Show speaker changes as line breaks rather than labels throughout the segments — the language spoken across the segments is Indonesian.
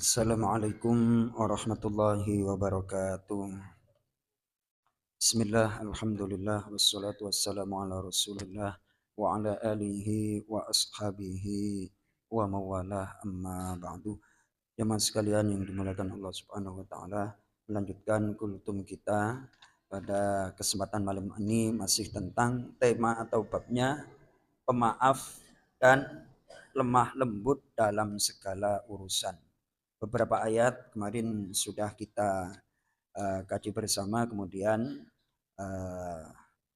Assalamualaikum warahmatullahi wabarakatuh. Bismillah, alhamdulillah, wassalatu wassalamu ala rasulillah wa ala alihi wa ashabihi wa mawalah amma ba'du. Jemaah sekalian yang dimuliakan Allah subhanahu wa ta'ala, melanjutkan kultum kita pada kesempatan malam ini masih tentang tema atau babnya pemaaf dan lemah lembut dalam segala urusan. Beberapa ayat kemarin sudah kita kaji bersama, kemudian uh,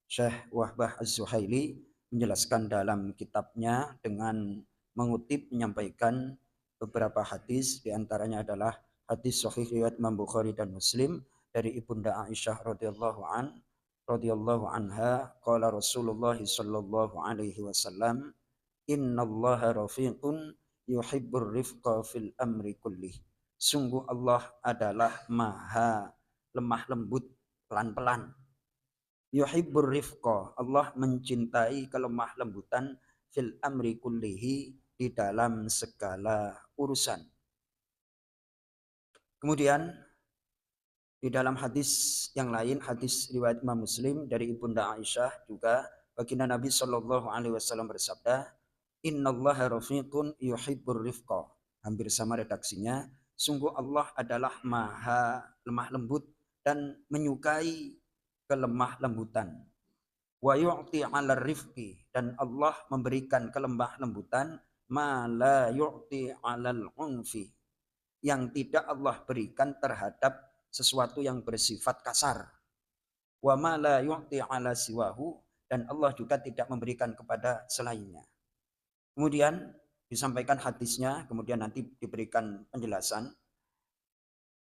Syekh Wahbah Az-Zuhaili menjelaskan dalam kitabnya dengan menyampaikan beberapa hadis, diantaranya adalah hadis sahih riwayat Imam Bukhari dan Muslim dari Ibunda Aisyah radhiyallahu anha qala Rasulullah sallallahu alaihi wasallam innallaha rafiqun yuhibbur rifqa fil amri kullih. Sungguh Allah adalah maha lemah lembut, pelan-pelan. Yuhibbur rifqa, Allah mencintai kelemah lembutan fil amri kullihi, di dalam segala urusan. Kemudian di dalam hadis yang lain, hadis riwayat Imam Muslim dari Ibunda Aisyah juga, baginda Nabi Shallallahu alaihi wasallam bersabda, innallaha rafiqun yuhibbur rifqa. Hampir sama redaksinya, sungguh Allah adalah maha lemah lembut dan menyukai kelemah lembutan. Wa yu'ti 'alal rifqi, dan Allah memberikan kelemah lembutan ma la yu'ti 'alal unfi, yang tidak Allah berikan terhadap sesuatu yang bersifat kasar. Wa ma la yu'ti 'ala siwahu, dan Allah juga tidak memberikan kepada selainnya. Kemudian disampaikan hadisnya, kemudian nanti diberikan penjelasan.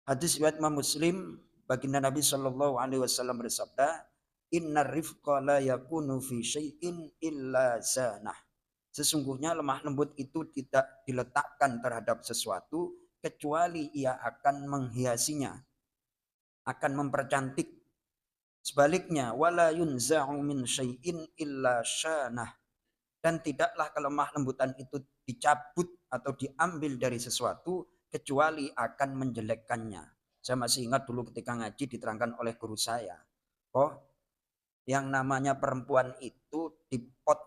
Hadis riwayat Imam Muslim, baginda Nabi Shallallahu alaihi wasallam bersabda, innar rifqa la yakunu fi syai'in illa zanah. Sesungguhnya lemah lembut itu tidak diletakkan terhadap sesuatu kecuali ia akan menghiasinya, akan mempercantik. Sebaliknya, wala yunza'u min syai'in illa syanah. Dan tidaklah kelemah lembutan itu dicabut atau diambil dari sesuatu kecuali akan menjelekkannya. Saya masih ingat dulu ketika ngaji diterangkan oleh guru saya, oh, yang namanya perempuan itu dipot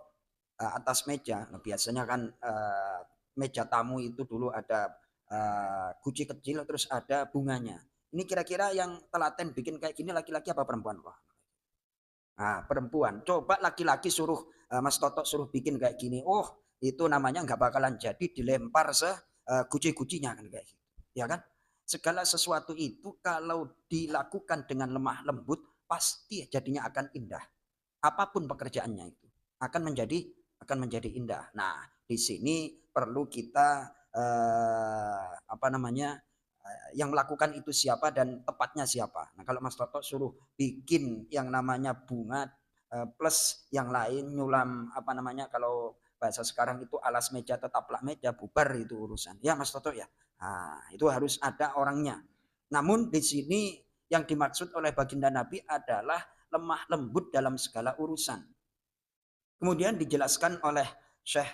atas meja. Nah, biasanya kan meja tamu itu dulu ada guci kecil, terus ada bunganya. Ini kira-kira yang telaten bikin kayak gini laki-laki apa perempuan? Wah, nah, perempuan. Coba laki-laki suruh Mas Toto suruh bikin kayak gini. Oh, itu namanya nggak bakalan jadi, dilempar guci-gucinya kan kayak gitu. Ya kan? Segala sesuatu itu kalau dilakukan dengan lemah lembut pasti jadinya akan indah. Apapun pekerjaannya itu akan menjadi indah. Nah, di sini perlu kita yang melakukan itu siapa dan tepatnya siapa. Nah, kalau Mas Toto suruh bikin yang namanya bunga plus yang lain nyulam kalau bahasa sekarang itu alas meja tetaplah meja, bubar itu urusan. Ya Mas Toto ya. Nah, itu harus ada orangnya. Namun di sini yang dimaksud oleh baginda Nabi adalah lemah lembut dalam segala urusan. Kemudian dijelaskan oleh Syekh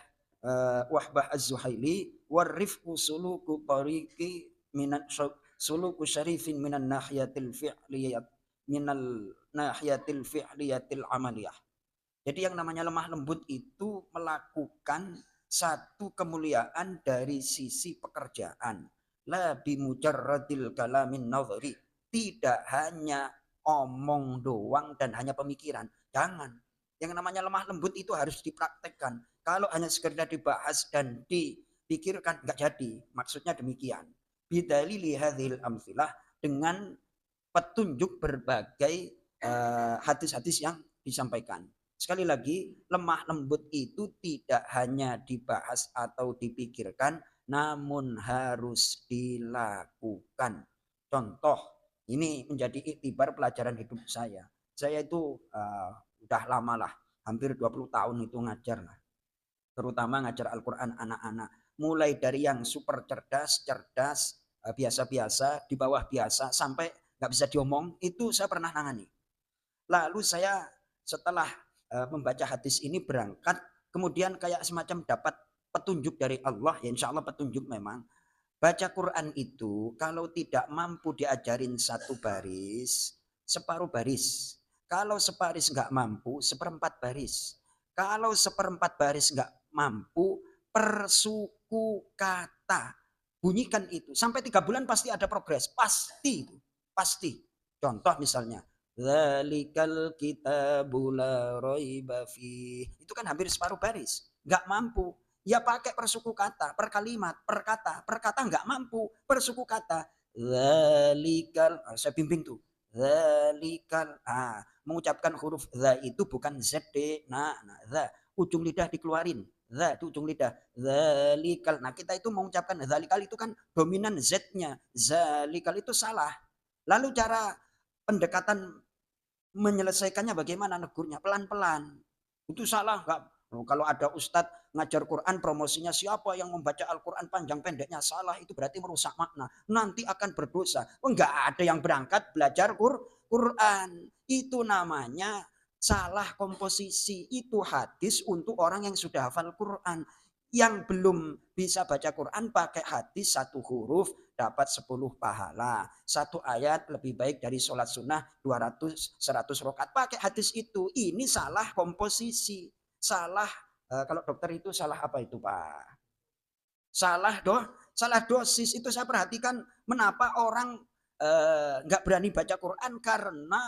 Wahbah Az-Zuhaili, warifqu suluku tariqi minan suluku syarifin minan nahiyatil fi'liyat minal nahiyatil fi'liyatil amaliyah. Jadi yang namanya lemah lembut itu melakukan satu kemuliaan dari sisi pekerjaan. La bimujarradil kalamin nadhri. Tidak hanya omong doang dan hanya pemikiran. Jangan. Yang namanya lemah lembut itu harus dipraktekkan. Kalau hanya sekedar dibahas dan dipikirkan, enggak jadi. Maksudnya demikian. Bidalili hadhil amthilah, dengan petunjuk berbagai hadis-hadis yang disampaikan. Sekali lagi, lemah lembut itu tidak hanya dibahas atau dipikirkan, namun harus dilakukan. Contoh, ini menjadi iktibar pelajaran hidup saya. Saya itu udah lama lah, hampir 20 tahun itu ngajar lah. Terutama ngajar Al-Quran anak-anak. Mulai dari yang super cerdas, biasa-biasa, di bawah biasa, sampai nggak bisa diomong, itu saya pernah nangani. Lalu saya setelah membaca hadis ini berangkat, kemudian kayak semacam dapat petunjuk dari Allah, ya insya Allah petunjuk memang, Baca Quran itu kalau tidak mampu diajarin satu baris, separuh baris. Kalau sebaris nggak mampu, seperempat baris. Kalau seperempat baris nggak mampu, persuku kata. Bunyikan itu. Sampai 3 bulan pasti ada progres. Pasti itu. Pasti. Contoh misalnya. Zalikal kitabu la raiba fih. Itu kan hampir separuh baris. Nggak mampu. Ya pakai persuku kata, per kalimat, per kata nggak mampu, persuku kata. Zalikal, saya bimbing tuh. Zalikal, mengucapkan huruf za itu bukan zd, za, ujung lidah dikeluarin, za itu ujung lidah, zalikal. Nah kita itu mengucapkan zalikal itu kan dominan z-nya, zalikal itu salah. Lalu cara pendekatan menyelesaikannya bagaimana negurnya? Pelan-pelan. Itu salah nggak? Kalau ada ustadz ngajar Quran promosinya siapa yang membaca Al-Quran panjang pendeknya salah itu berarti merusak makna. Nanti akan berdosa. Oh, nggak ada yang berangkat belajar Quran. Itu namanya salah komposisi. Itu hadis untuk orang yang sudah hafal Quran. Yang belum bisa baca Quran pakai hadis satu huruf dapat 10 pahala. Satu ayat lebih baik dari sholat sunnah 200, 100 rokat. Pakai hadis itu. Ini salah komposisi. Salah, kalau dokter itu salah apa itu Pak? Salah dosis. Itu saya perhatikan menapa orang nggak berani baca Quran karena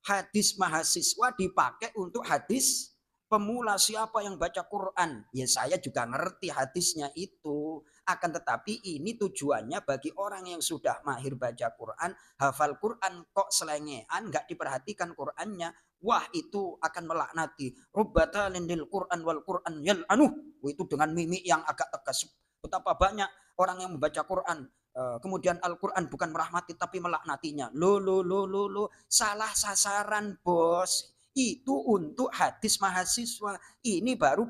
hadis mahasiswa dipakai untuk hadis pemula. Siapa yang baca Quran? Ya saya juga ngerti hadisnya itu. Akan tetapi ini tujuannya bagi orang yang sudah mahir baca Quran, hafal Quran kok selengean, nggak diperhatikan Qurannya. Wah itu akan melaknati. Rubbatalin lil Quran wal Quran yal'anuh. Itu dengan mimik yang agak tegas. Betapa banyak orang yang membaca Quran. Kemudian Al-Quran bukan merahmati tapi melaknatinya. Lo. Salah sasaran bos. Itu untuk hadis mahasiswa. Ini baru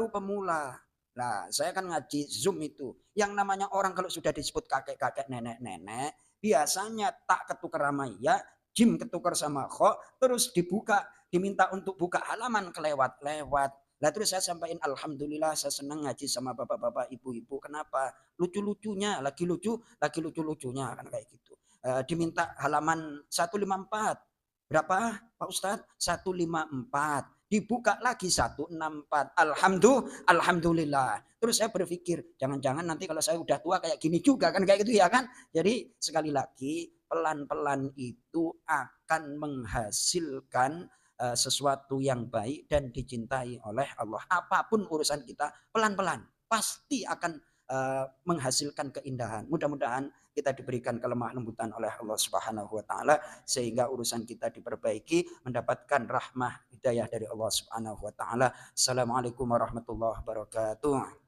pemula. Nah, saya kan ngaji Zoom itu. Yang namanya orang kalau sudah disebut kakek-kakek, nenek-nenek, biasanya tak ketukar sama ya, jim ketukar sama kho, terus diminta untuk buka halaman kelewat-lewat. Lah terus saya sampaikan alhamdulillah saya senang ngaji sama bapak-bapak, ibu-ibu. Kenapa? Lucu-lucunya, lagi lucu-lucunya kan kayak gitu. Diminta halaman 154. Berapa Pak Ustadz? 154. Dibuka lagi 164. Alhamdulillah. Terus saya berpikir, jangan-jangan nanti kalau saya udah tua kayak gini juga kan kayak gitu ya kan. Jadi sekali lagi pelan-pelan itu akan menghasilkan sesuatu yang baik dan dicintai oleh Allah. Apapun urusan kita pelan-pelan pasti akan menghasilkan keindahan. Mudah-mudahan kita diberikan kelemah lembutan oleh Allah Subhanahu wa taala sehingga urusan kita diperbaiki, mendapatkan rahmah hidayah dari Allah Subhanahu wa taala. Assalamualaikum warahmatullahi wabarakatuh.